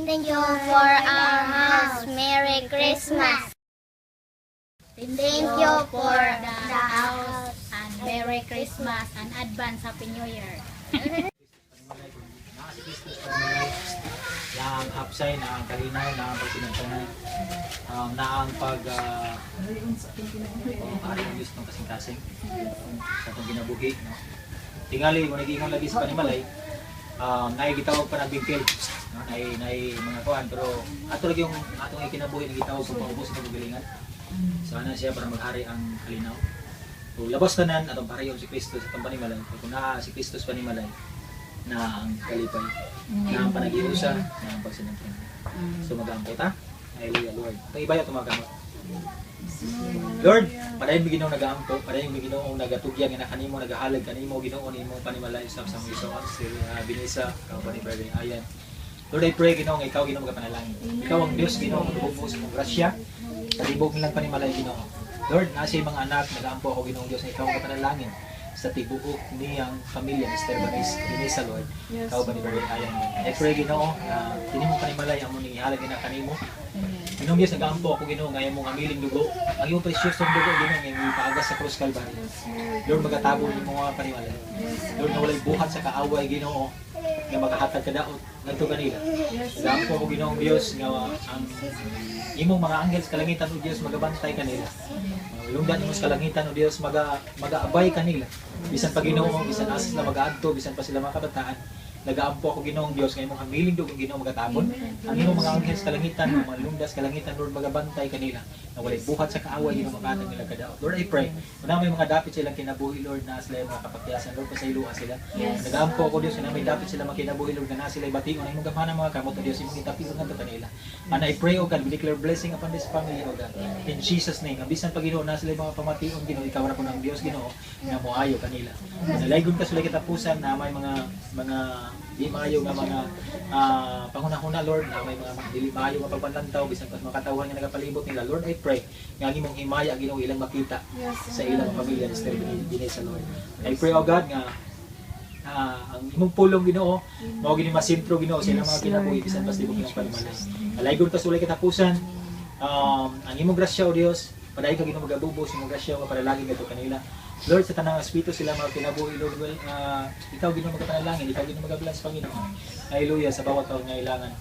Thank you for our house. Merry Christmas. Thank you for the house and Merry Christmas and advance Happy New Year. Na ang hapsay, na ang kalinaw, na ang pagsinagtanan, na ang pag-aari ng Diyos ng kasing-kasing sa itong ginabuhi. No? Tingali, kung nag-iingon lagi sa panimalay, naigitawag pa ng bingkil, no? Nai mga kuhan, pero ato lagi yung atong ikinabuhi, nagitawag kung paubos ng pagalingan. Sana siya para maghari ang kalinaw. So, labas ka nan, atong pareho si Kristo sa itong panimalay. Kung na si Kristo sa panimalay, na ang kalipay, na ang panagiusa, na ang pagsinagtanan. So mag-ampot ha? Hallelujah, Lord. Ito iba yung tumagamot. Lord, padayon mo Ginoong nag-aampo, padayon mo Ginoong nagatugyan, na kanimo, nagahalag kanimo, Ginoon imo panimalay sa mga isoan, si Binisa, kao pa ni Brother Ayan. Lord, I pray Ginoong ikaw Ginoong magapanalangin. Ikaw ang Diyos Ginoong magbubuo sa mong grasya, talibog nilang panimalay Ginoong. Lord, nasa mga anak, nag-aampo ako Ginoong Diyos, ikaw ang magapanalangin sa tibuok niyang pamilya ni Esther Binisa, Lord. Ikaw ba ni Brother Ayan? I pray Ginoo na tinimo panimalay ang mong ihalag na kanimo. Ginoong Diyos, nag-aampo ako Ginoo ngayon mong amiling dugo. Ang iyong presyosong dugo Ginoo ngayon mong ipaagas sa krus Calvary. Lord, magatabo ni mga panimalay. Lord, na walay buhat sa kaaway Ginoo nga makahatag ka daot ngadto kanila. Nag-aampo ako Ginoong Diyos nga ang imong mga anghel sa kalangitan o Diyos magabantay kanila. Lungdan mo sa kalangitan o Diyos mag-aabay kanila. Bisan pa Ginoo, bisan asas na mag-aadto, bisan pa sila mga kabataan, nag-aampo ako Ginoong Diyos ngayong mga hamiling dugo Ginoo magatabon. Ang imong mga anghel sa kalangitan, mga lungdas sa kalangitan, Lord, magabantay kanila. Na walay buhat sa kaaway Ginoo makatag nila kadaot. Lord, I pray, kung na may mga dapit silang kinabuhi, Lord, na sila yung mga kapakyasan, Lord, pasayluha sila. Nag-aampo ako Diyos, kung na may dapit sila makinabuhi, Lord, na sila bation ang imong gamhanan mga kamot o Diyos, imong itapion nga kanila. And I pray, O God, we declare blessing upon this family, O God. In Jesus' name, abisan pa Ginoo, na sila yung mga pamation Ginoo, ikaw ra ko ng Diyos Ginoo, nga moayo kanila. Nalaygon ka sila kitapusan na may mga di maayo nga mga panghuna-huna Lord, na may mga dili maayo nga pagpanlantaw bisan pa makatawhan nga nagapalibot nila. Lord, I pray nga imong himaya Ginoo ilang makita sa ilang pamilya ni Esther Binisa, Lord. I pray, O God, nga ang imong pulong Ginoo mao gini masentro Ginoo sa ilang mga kinabuhi bisan pa sa imong panimalay. Alaygon ka sulay kitapusan, ang imong grasya O Dios, paday ka Ginoo magabubo sa imong grasya nga para lagi ngadto kanila. Lord, sa tanang espiritu sila mga kinabuhi, Lord, ikaw Ginoo magapanalangin, ikaw Ginoo magabless Panginoon. Hallelujah, sa bawat taong ngailangan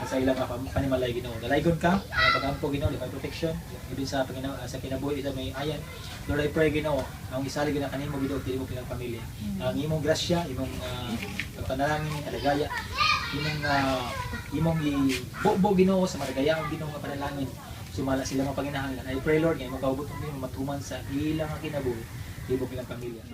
sa ilang panimalay Ginoo. Dalaygon ka, pag-ampo Ginoo, divine protection, ibig sa Panginoon sa kinabuhi sa may ayan. Lord, I pray Ginoo, ang isalig na kanimo Ginoo, dili mo kilang pamilya. Ang imong grasya, imong pagpanalangin, kalagaya, imong ibubo Ginoo sa maragayaon Ginoo nga panalangin. Sumala sila mga panginahanglan. I pray Lord, nga imong kaubot Ginoo matuman sa ilang kinabuhi. Ibo kilang pamilya.